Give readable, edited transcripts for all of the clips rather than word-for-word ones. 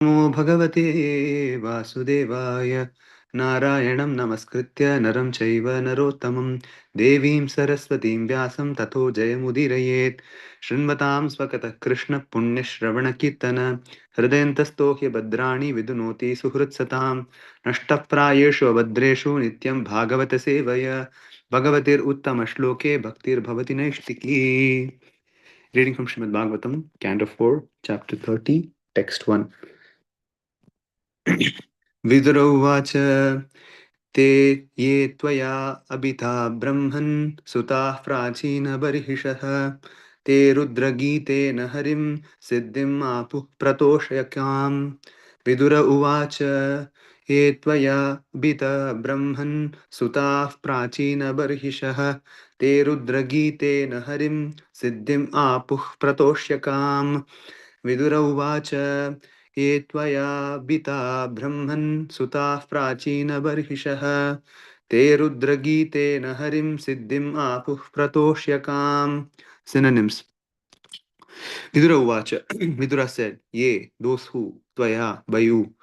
नमो भगवते वासुदेवाय नारायणं नमस्कृत्य नरं चैव नरोत्तमं देवीं सरस्वतीं व्यासं ततो जयमुदीरयेत् शृण्वतां स्वकतः कृष्णपुण्यश्रवणकीर्तन हृदयन्तस्थो ह्यभद्राणि विदुनोति सुहृत्सतां नष्टप्रायेषु अभद्रेषु नित्यं भागवतसेवय भगवतिरुत्तमश्लोके भक्तिर्भवति नैष्टिकी. Reading from Srimad Bhagavatam, Canto 4, Chapter 30, Text 1. विदुरौवाच ते ये त्वया अभिता ब्रह्मन् सुताः प्राचीनबर्हिषः ते रुद्रगीतेन हरिं सिद्धिम् आपुः प्रतोषयकाम्. विदुर उवाच ये त्वया अभिता ब्रह्मन् सुताः प्राचीनबर्हिषः ते रुद्रगीतेन हरिं सिद्धिम् आपुः प्रतोष्यकाम्. विदुर उवाच ये त्वया बिता ब्रह्मन् सुताः प्राचीनबर्हिषः ते रुद्रगीतेन हरिं सिद्धिम् आपुः प्रतोष्यकाम्. Synonyms. Vidura Uvacha. Vidura said, Yea, those who, Tvaya, by you,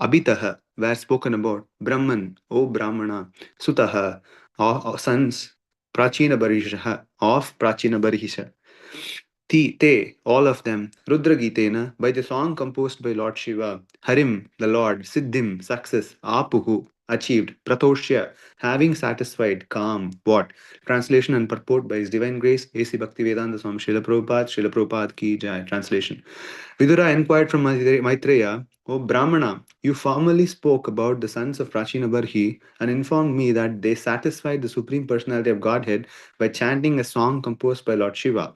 Abhitaha, were spoken about, Brahman, O Brahmana, Sutaha, or sons, Prachina Barishaha, of Prachina Barisha. Te, all of them, Rudra Gitena, by the song composed by Lord Shiva, Harim, the Lord, Siddhim, success, Apuhu, achieved, Pratoshya, having satisfied, calm, what? Translation and purport by His Divine Grace, A.C. Bhaktivedanta Swami Srila Prabhupada Ki Jai. Translation. Vidura inquired from Maitreya, O Brahmana, you formerly spoke about the sons of Prachina Barhi and informed me that they satisfied the Supreme Personality of Godhead by chanting a song composed by Lord Shiva.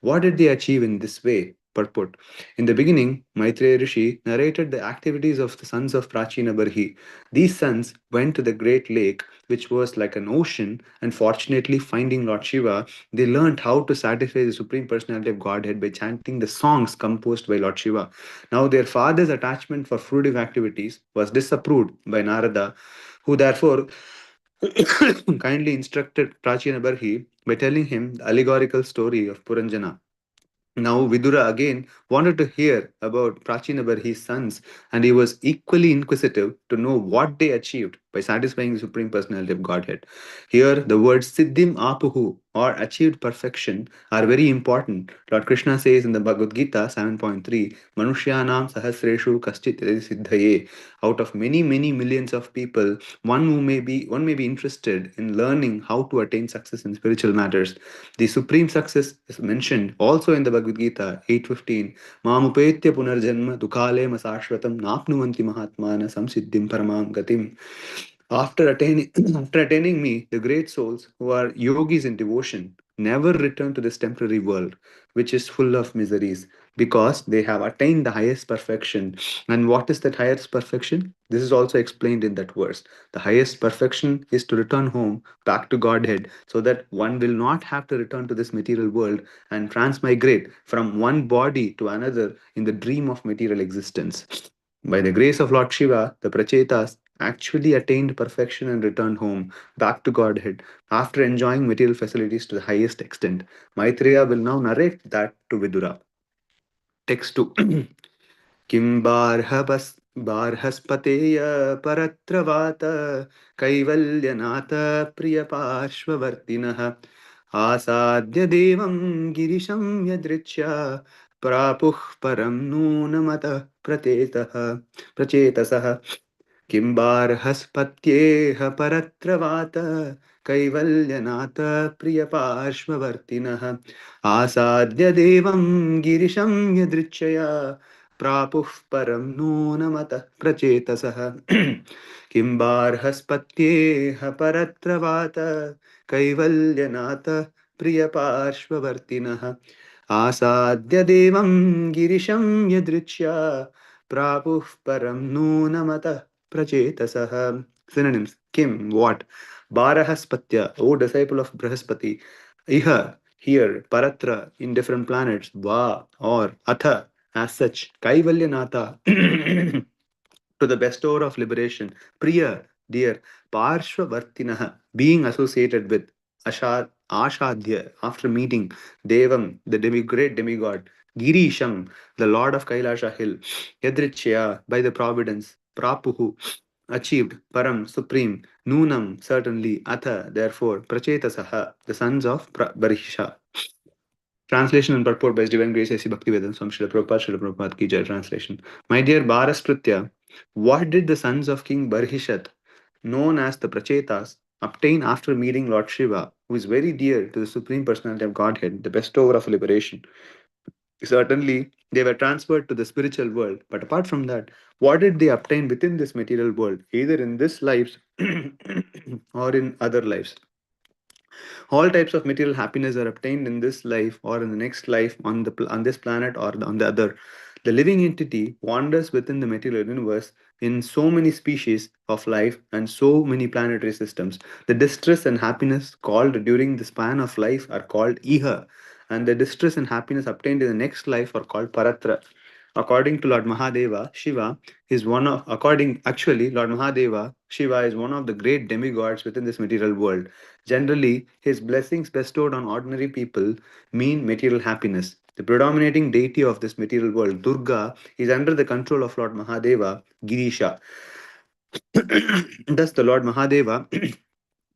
What did they achieve in this way? Purport. In the beginning, Maitreya Rishi narrated the activities of the sons of Prachina Barhi. These sons went to the great lake, which was like an ocean, and fortunately, finding Lord Shiva, they learned how to satisfy the Supreme Personality of Godhead by chanting the songs composed by Lord Shiva. Now, their father's attachment for fruitive activities was disapproved by Narada, who therefore kindly instructed Prachina Barhi by telling him the allegorical story of Puranjana. Now Vidura again wanted to hear about Prachinabar, his sons, and he was equally inquisitive to know what they achieved by satisfying the Supreme Personality of Godhead. Here, the words Siddhim Apuhu, or achieved perfection, are very important. Lord Krishna says in the Bhagavad Gita 7.3, Manushyanam Sahasreshu Kaschit Siddhaye. Out of many, many millions of people, one may be interested in learning how to attain success in spiritual matters. The supreme success is mentioned also in the Bhagavad Gita 8.15. Mamupetya punarjanma dukale masashvatam napnuvanti mahatmana samsiddhim paramam gatim. After attaining, after attaining me, the great souls who are yogis in devotion never return to this temporary world, which is full of miseries, because they have attained the highest perfection. And what is that highest perfection? This is also explained in that verse. The highest perfection is to return home back to Godhead, so that one will not have to return to this material world and transmigrate from one body to another in the dream of material existence. By the grace of Lord Shiva, the Prachetas actually attained perfection and returned home back to Godhead after enjoying material facilities to the highest extent. Maitreya will now narrate that to Vidura. Text 2. किं बार्हस्पतेय परत्रवात कैवल्यनाथ प्रियपार्श्ववर्तिनः आसाद्य देवं गिरिशं यदृच्छा प्रापुः परं नूनमतः प्रचेतसः किं बार्हस्पत्येह परत्रवात कैवल्यनाथ प्रियपार्श्ववर्तिनः आसाद्य देवं गिरिशं यदृच्छया प्रापुः परं नूनमतः प्रचेतसः किं बार्हस्पत्येह परत्रवात कैवल्यनाथ प्रियपार्श्ववर्तिनः आसाद्य देवं गिरिशं यदृच्छया प्रापुः परं नूनमतः prachetasah. Synonyms. Kim, what? Barahaspatya, O disciple of Brahaspati. Iha, here. Paratra, in different planets. Va, or. Atha, as such. Kaivalyanatha, to the bestower of liberation. Priya, dear. Parshvavartinaha, being associated with. Ashadhya, after meeting. Devam, the great demigod. Girisham, the lord of Kailasha hill, Yadrichya, by the providence, Prapuhu, achieved, Param, supreme, Nunam, certainly, Atha, therefore, Prachetasaha, the sons of Barhisha. Translation and purport by His Divine Grace A.C. Bhaktivedanta Swami Srila Prabhupada Ki Jai. Translation. My dear Bharaspritya, what did the sons of King Barhishat, known as the Prachetas, obtain after meeting Lord Shiva, who is very dear to the Supreme Personality of Godhead, the bestower of liberation? Certainly, they were transferred to the spiritual world. But apart from that, what did they obtain within this material world, either in this life or in other lives? All types of material happiness are obtained in this life or in the next life on on this planet or on the other. The living entity wanders within the material universe in so many species of life and so many planetary systems. The distress and happiness called during the span of life are called iha, and the distress and happiness obtained in the next life are called paratra. According to Lord Mahadeva, Shiva is one of, according, actually, Lord Mahadeva, Shiva is one of the great demigods within this material world. Generally, his blessings bestowed on ordinary people mean material happiness. The predominating deity of this material world, Durga, is under the control of Lord Mahadeva, Girisha. Thus, the Lord Mahadeva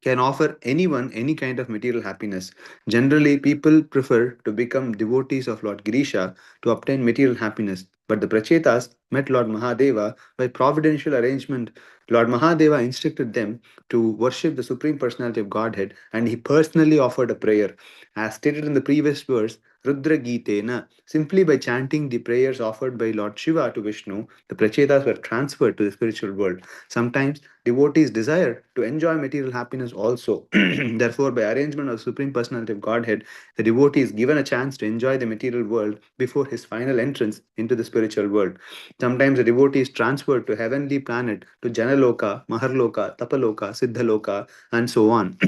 can offer anyone any kind of material happiness. Generally, people prefer to become devotees of Lord Girisha to obtain material happiness. But the Prachetas met Lord Mahadeva by providential arrangement. Lord Mahadeva instructed them to worship the Supreme Personality of Godhead, and he personally offered a prayer. As stated in the previous verse, Rudra Gitena, simply by chanting the prayers offered by Lord Shiva to Vishnu, the Prachetas were transferred to the spiritual world. Sometimes devotees desire to enjoy material happiness also. Therefore, by arrangement of the Supreme Personality of Godhead, the devotee is given a chance to enjoy the material world before his final entrance into the spiritual world. Sometimes the devotee is transferred to heavenly planet, to Janaloka, Maharloka, Tapaloka, Siddhaloka, and so on.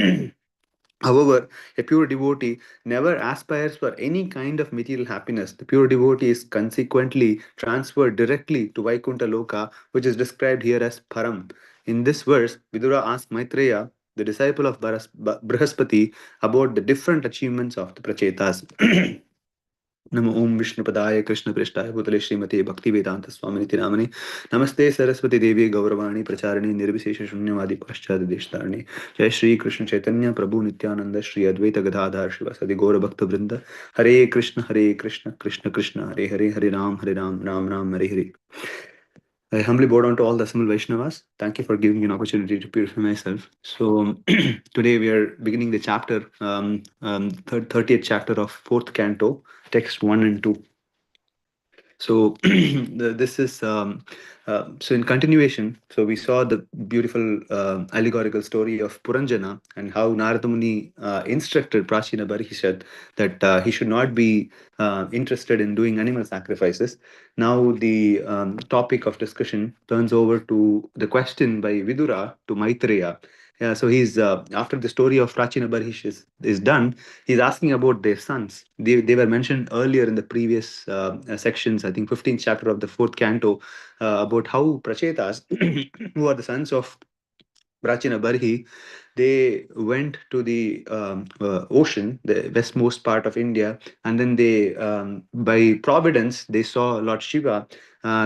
However, a pure devotee never aspires for any kind of material happiness. The pure devotee is consequently transferred directly to Vaikuntha Loka, which is described here as Param. In this verse, Vidura asks Maitreya, the disciple of Brihaspati, about the different achievements of the Prachetas. नमो ओम विष्णुपदाय कृष्ण पृष्ठाय भूतले श्रीमते भक्ति वेदांत स्वामिनिति नामने नमस्ते सरस्वती देवी गौरवाणी प्रचारिणी निर्विशेष शून्यवादी पाश्चात्य देशतारिणी जय श्री कृष्ण चैतन्य प्रभु नित्यानंद श्री अद्वैत गदाधर शिवासादि गौर भक्त वृंद हरे Krishna Krishna Krishna Hare Hare Hare Ram Ram Ram Hare Hare. I humbly bow down to all the assembled Vaishnavas. Thank you for giving me an opportunity to purify myself. So, today we are beginning the chapter, 30th chapter of 4th canto, text 1 and 2. So this is so in continuation. So we saw the beautiful allegorical story of Puranjana and how Narada Muni instructed Prachina Barhishat that he should not be interested in doing animal sacrifices. Now the topic of discussion turns over to the question by Vidura to Maitreya. Yeah, so he's after the story of Prachina Barhish is done, he's asking about their sons. They were mentioned earlier in the previous sections, I think 15th chapter of the 4th canto, about how Prachetas, who are the sons of Prachina Barhi, they went to the ocean, the westmost part of India, and then they, by providence, they saw Lord Shiva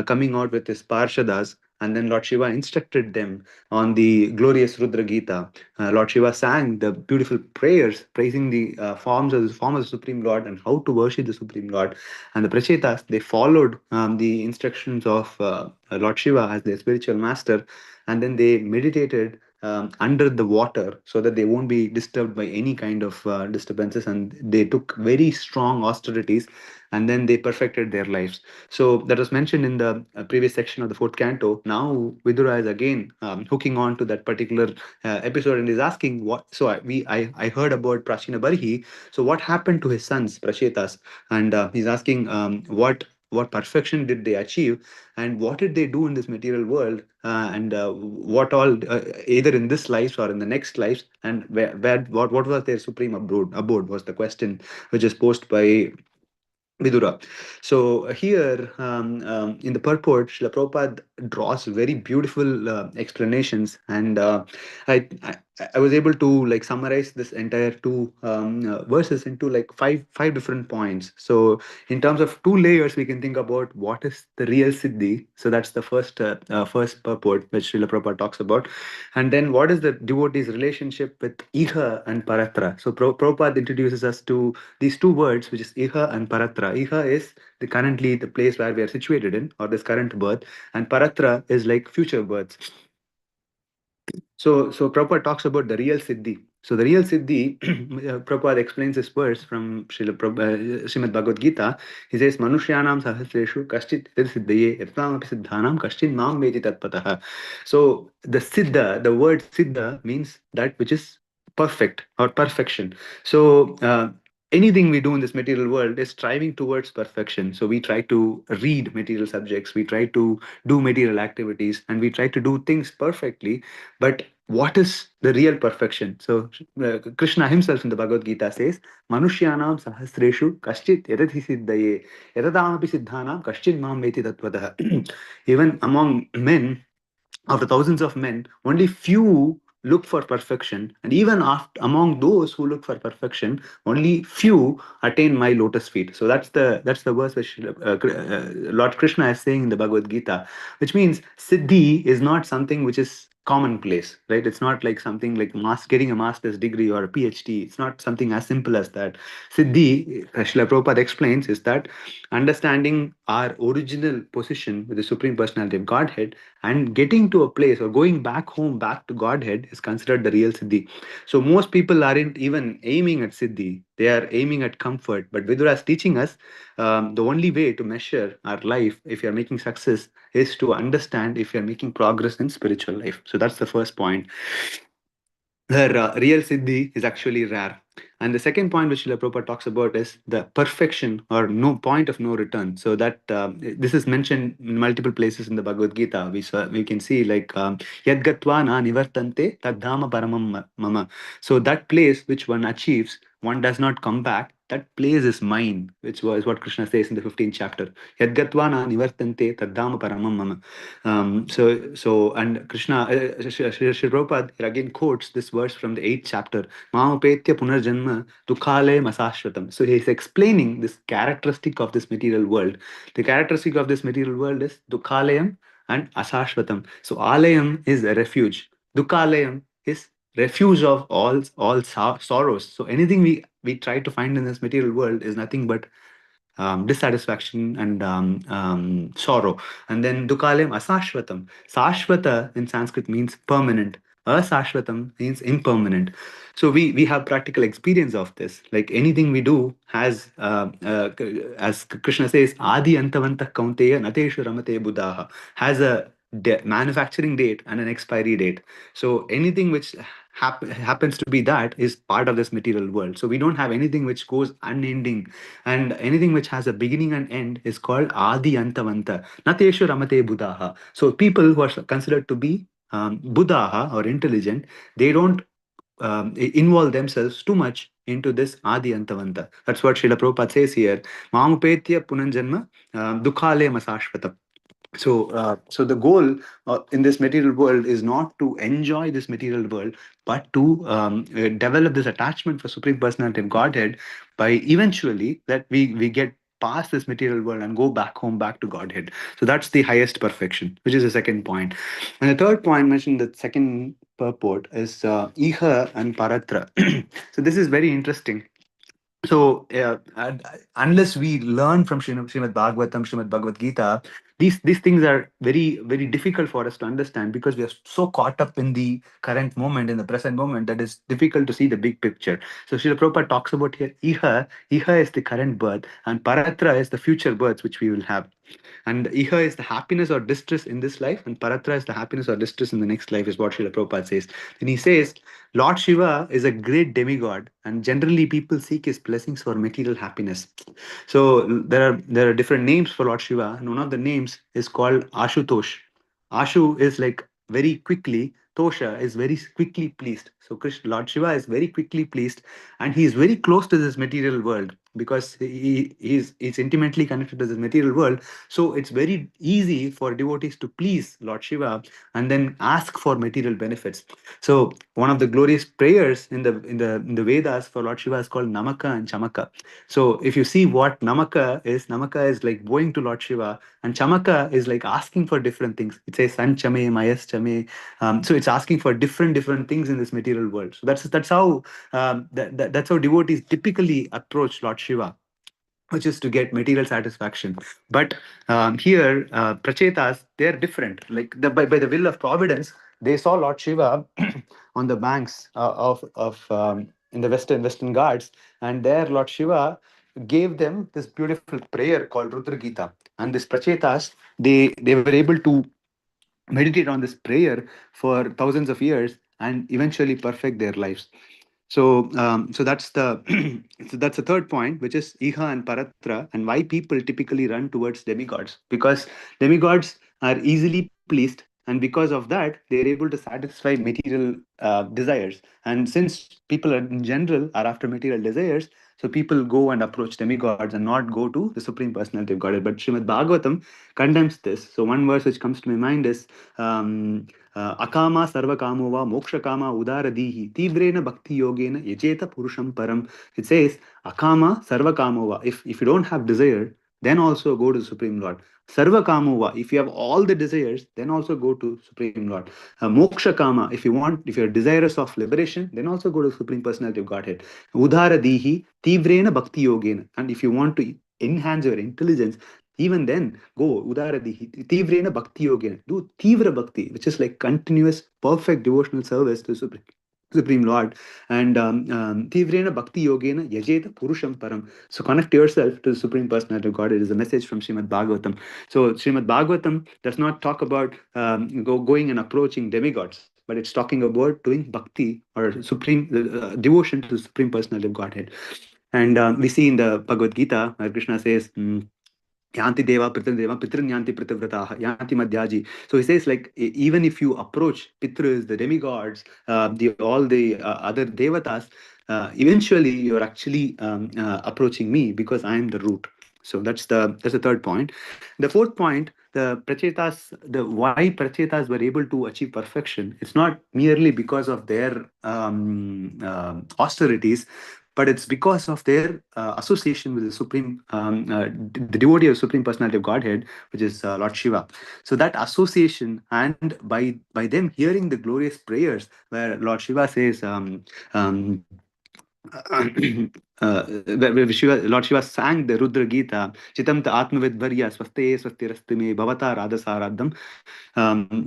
coming out with his Parshadas, and then Lord Shiva instructed them on the glorious Rudra Gita. Lord Shiva sang the beautiful prayers praising the form of the Supreme Lord and how to worship the Supreme Lord. And the Prachetas, they followed the instructions of Lord Shiva as their spiritual master, and then they meditated under the water so that they won't be disturbed by any kind of disturbances, and they took very strong austerities, and then they perfected their lives. So that was mentioned in the previous section of the 4th canto. Now Vidura is again hooking on to that particular episode and is asking what. So I heard about Prachina Barhi. So what happened to his sons Prachetas? And he's asking what perfection did they achieve, and what did they do in this material world, and what all, either in this life or in the next lives, and what was their supreme abode was the question which is posed by Vidura. So here, in the purport, Srila Prabhupada draws very beautiful explanations, and I was able to like summarize this entire two verses into like five different points. So in terms of two layers, we can think about what is the real siddhi. So that's the first purport which Srila Prabhupada talks about, and then what is the devotee's relationship with iha and paratra. So Prabhupada introduces us to these two words, which is iha and paratra. Iha is currently the place where we are situated in, or this current birth, and paratra is like future births. So Prabhupada talks about the real Siddhi. So the real Siddhi, Prabhupada explains this verse from Srimad Bhagavad Gita. He says, Manushyanam sahasreshu kaschit siddhaye yatamapi siddhanam kaschin mam veti tatpataha. So the Siddha, the word Siddha means that which is perfect or perfection. So anything we do in this material world is striving towards perfection. So we try to read material subjects, we try to do material activities, and we try to do things perfectly, but what is the real perfection? So Krishna himself in the Bhagavad Gita says, Manushyanam sahasreshu kaschit yadati siddhaye yadadamapi siddhanam kaschit mam veti tattvataha. Even among men, of the thousands of men, only few look for perfection, and even after, among those who look for perfection, only few attain my lotus feet. So that's the verse which Lord Krishna is saying in the Bhagavad Gita, which means siddhi is not something which is commonplace, right? It's not like something like getting a master's degree or a PhD. It's not something as simple as that. Siddhi, Srila Prabhupada explains, is that understanding our original position with the Supreme Personality of Godhead and getting to a place or going back home, back to Godhead is considered the real Siddhi. So most people aren't even aiming at Siddhi, they are aiming at comfort. But Vidura is teaching us the only way to measure our life, if you're making success, is to understand if you're making progress in spiritual life. So that's the first point. The real siddhi is actually rare. And the second point which Srila Prabhupada talks about is the perfection or no point of no return. So that this is mentioned in multiple places in the Bhagavad Gita. We can see like Yad gatva na nivartante tadhama paramam mama. So that place which one achieves, one does not come back. That place is mine, which was what Krishna says in the 15th chapter. Yad gatva na nivartante tadhama paramam mama. And Krishna, Sri Prabhupada again quotes this verse from the 8th chapter, Mamapetya Punarjanma Dukhale Masashvatam. So he's explaining this characteristic of this material world. The characteristic of this material world is Dukhalayam and Asashvatam. So Alayam is a refuge. Dukhalayam is refuge of all sorrows. So anything we try to find in this material world is nothing but dissatisfaction and sorrow. And then dukalem asashvatam. Sashvata in Sanskrit means permanent. Asashvatam means impermanent. So we have practical experience of this. Like anything we do has, as Krishna says, Adi Antavanta Kaunteya Nateshu Ramate Buddhaha, has a manufacturing date and an expiry date. So anything which happens to be that is part of this material world. So we don't have anything which goes unending, and anything which has a beginning and end is called Adi Antavanta. Nateshu Ramate Buddhaha. So people who are considered to be Buddhaha or intelligent, they don't involve themselves too much into this Adi Antavanta. That's what Srila Prabhupada says here. Mamupetya Punanjanma Dukhale Masashvatam. So the goal in this material world is not to enjoy this material world, but to develop this attachment for Supreme Personality of Godhead by eventually that we get past this material world and go back home, back to Godhead. So that's the highest perfection, which is the second point. And the third point mentioned, the second purport is Iha and Paratra. So this is very interesting. So, unless we learn from Srimad Bhagavatam, Srimad Bhagavad Gita, these things are very, very difficult for us to understand because we are so caught up in the current moment, in the present moment, that it's difficult to see the big picture. So, Srila Prabhupada talks about here Iha is the current birth, and Paratra is the future births which we will have. And Iha is the happiness or distress in this life, and Paratra is the happiness or distress in the next life, is what Srila Prabhupada says. Then he says, Lord Shiva is a great demigod, and generally people seek his blessings for material happiness. So there are different names for Lord Shiva, and one of the names is called Ashutosh. Ashu is like very quickly, Tosha is very quickly pleased. So Krishna, Lord Shiva is very quickly pleased, and he is very close to this material world. because he's intimately connected to this material world. So it's very easy for devotees to please Lord Shiva and then ask for material benefits. So one of the glorious prayers in the Vedas for Lord Shiva is called Namaka and Chamaka. So if you see what Namaka is like going to Lord Shiva, and Chamaka is like asking for different things. It says San Chame, Mayas Chame. So it's asking for different things in this material world. So that's how that's how devotees typically approach Lord Shiva, which is to get material satisfaction. But here, Prachetas, they're different. Like by the will of providence, they saw Lord Shiva on the banks of in the Western Ghats, and there Lord Shiva gave them this beautiful prayer called Rudra Gita. And this Prachetas, they were able to meditate on this prayer for thousands of years and eventually perfect their lives. So that's the so that's the third point, which is Iha and Paratra, and why people typically run towards demigods, because demigods are easily pleased, and because of that, they are able to satisfy material desires. And since people are, in general, are after material desires, so people go and approach demigods and not go to the Supreme Personality of Godhead. But Srimad Bhagavatam condemns this. So one verse which comes to my mind is Akama sarva kamova moksha kama udaradihi tivrena bhakti yogena yajeta purusham param. It says Akama sarva kamova. If you don't have desire, then also go to the Supreme Lord. Sarva kamova. If you have all the desires, then also go to Supreme Lord. Moksha kama. If you're desirous of liberation, then also go to the Supreme Personality of Godhead. Udaradihi tivrena bhakti yogena. And if you want to enhance your intelligence, even then, go udaradi tivrena bhakti yogena. Do tivra bhakti, which is like continuous, perfect devotional service to Supreme Lord. And tivrena bhakti yogena yajeta purusham param. So connect yourself to the Supreme Personality of God. It is a message from Srimad Bhagavatam. So Srimad Bhagavatam does not talk about going and approaching demigods, but it's talking about doing bhakti or supreme devotion to the Supreme Personality of Godhead. And we see in the Bhagavad Gita where Krishna says, Yanti Deva Pitrideva Pitrinyanti Pritivrataha Yanti Madhyaji. So he says, like, even if you approach Pitras, the demigods, all the other devatas, eventually you're actually approaching me because I am the root. So that's the third point. The fourth point, the why Prachetas were able to achieve perfection. It's not merely because of their austerities, but it's because of their association with the the devotee of Supreme Personality of Godhead, which is Lord Shiva. So that association, and by them hearing the glorious prayers where Lord Shiva says, where Lord Shiva sang the Rudra Gita, Chitam ta Atmavid Varya Swaste Swastirastu me Bhavata Radhasaradham.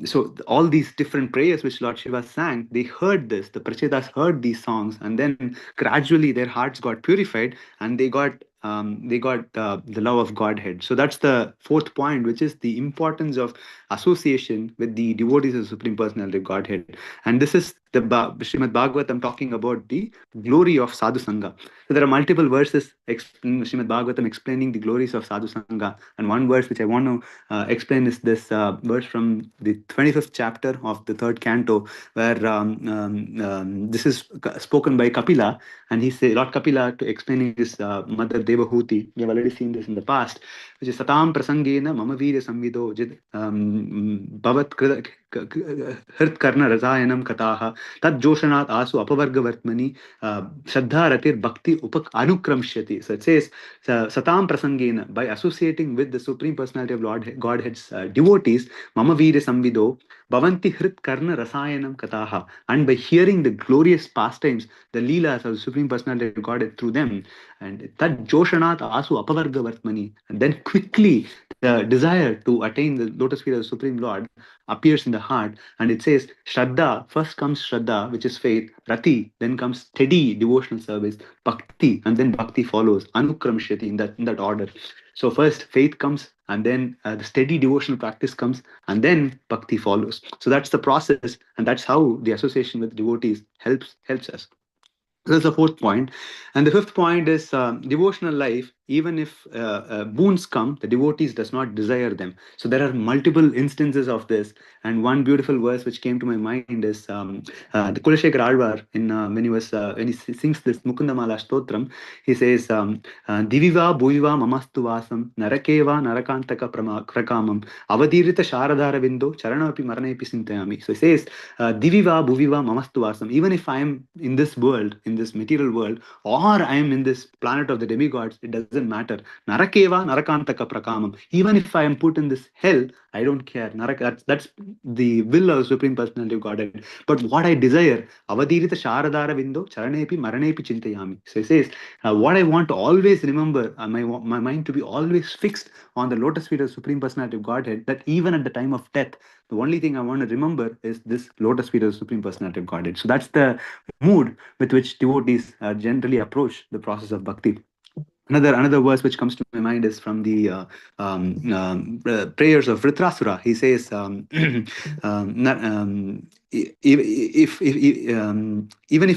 So all these different prayers which Lord Shiva sang, they heard this. The Prachetas heard these songs, and then gradually their hearts got purified, and they got the love of Godhead. So that's the fourth point, which is the importance of association with the devotees of the Supreme Personality of Godhead. And this is the Srimad Bhagavatam talking about the glory of Sadhu Sangha. So there are multiple verses in Srimad Bhagavatam explaining the glories of Sadhu Sangha. And one verse which I want to explain is this verse from the 25th chapter of the third canto, where this is spoken by Kapila, and he say Lord Kapila to explaining this Mother Devahuti. We have already seen this in the past, which is Satam Prasangena Mama Virya Samvido Jid Bhavat Hrit Karna Rasayanam Kataha Tad Joshanat Asu Apavargavartmani Shraddha Ratir Bhakti Upak Anukramshyati. So it says Satam Prasangena, by associating with the Supreme Personality of Lord Godhead's devotees, Mama Virya Samvido Bhavanti Hrit Karna Rasayanam Kataha, and by hearing the glorious pastimes, the Leelas of the Supreme Personality of Godhead through them, and Tad Joshanat Asu Apavargavartmani, and then quickly the desire to attain the lotus feet of the Supreme Lord appears in the heart. And it says Shraddha, first comes Shraddha, which is faith, Rati, then comes steady devotional service, Bhakti, and then Bhakti follows, Anukramshyati, in that order. So first faith comes, and then the steady devotional practice comes, and then Bhakti follows. So that's the process, and that's how the association with devotees helps us. That's the fourth point. And the fifth point is devotional life even if boons come, the devotees does not desire them. So there are multiple instances of this. And one beautiful verse which came to my mind is the Kulashekar Alvar when he sings this Mukundamala Stotram. He says, Diviva Bhuiva Mamastu Vasam Narakeva Narakantaka Prakamam Avadirita Sharadhara Vindo Charanapi Maranapi Sintayami. So he says, Diviva Bhuviva Mamastu Vasam. Even if I am in this world, in this material world, or I am in this planet of the demigods, it doesn't matter. Narakeva Narakantaka Prakamam. Even if I am put in this hell, I don't care. That's the will of Supreme Personality of Godhead. But what I desire, Avadirita Sharadhara Vindo Charanepi Maranepi Chintayami. So he says, what I want to always remember, my mind to be always fixed on the lotus feet of Supreme Personality of Godhead, that even at the time of death, the only thing I want to remember is this lotus feet of Supreme Personality of Godhead. So that's the mood with which devotees generally approach the process of bhakti. Another verse which comes to my mind is from the prayers of Vritrasura. He says, even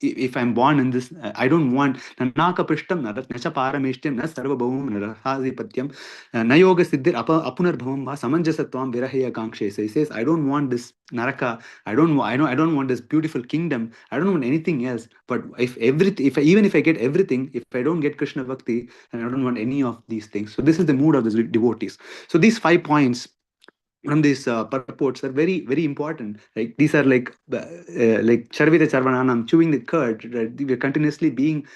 if I'm born in this, I don't want nanaka prishtam nacha parameshtim na sarvabhaum narahadipatyam na yoga siddhir apunar va samanjasatvam virahaya kankshe. So he says, I don't want this naraka. I don't want this beautiful kingdom. I don't want anything else. But even if I get everything, if I don't get Krishna Bhakti, then I don't want any of these things. So this is the mood of the devotees. So these 5 points from these purports are very very important. Like these are like charvita charvananam, chewing the curd, right? We're continuously being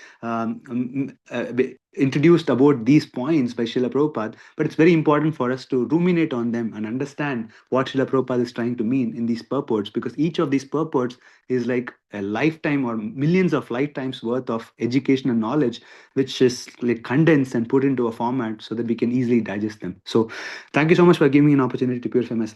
introduced about these points by Srila Prabhupada, but it's very important for us to ruminate on them and understand what Srila Prabhupada is trying to mean in these purports, because each of these purports is like a lifetime or millions of lifetimes worth of education and knowledge, which is like condensed and put into a format so that we can easily digest them. So thank you so much for giving me an opportunity to purify myself.